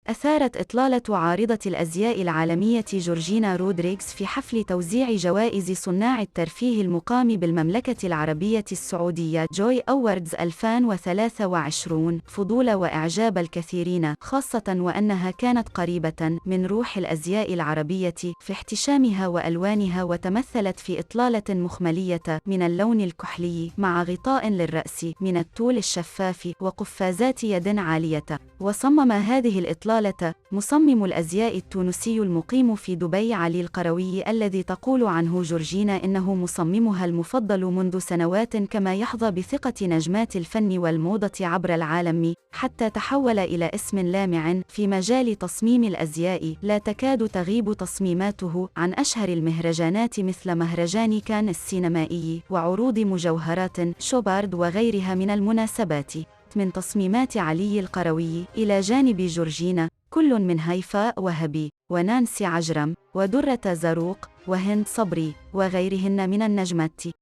أثارت إطلالة عارضة الأزياء العالمية جورجينا رودريغز في حفل توزيع جوائز صناع الترفيه المقام بالمملكة العربية السعودية جوي أوردز 2023 فضول وإعجاب الكثيرين، خاصة وأنها كانت قريبة من روح الأزياء العربية في احتشامها وألوانها، وتمثلت في إطلالة مخملية من اللون الكحلي مع غطاء للرأس من التول الشفاف وقفازات يد عالية. وصمم هذه الإطلالة مصمم الأزياء التونسي المقيم في دبي علي القروي، الذي تقول عنه جورجينا إنه مصممها المفضل منذ سنوات، كما يحظى بثقة نجمات الفن والموضة عبر العالم، حتى تحول إلى اسم لامع في مجال تصميم الأزياء. لا تكاد تغيب تصميماته عن أشهر المهرجانات مثل مهرجان كان السينمائي وعروض مجوهرات شوبارد وغيرها من المناسبات. من تصميمات علي القروي إلى جانب جورجينا كل من هيفاء وهبي ونانسي عجرم ودرة زروق وهند صبري وغيرهن من النجمات.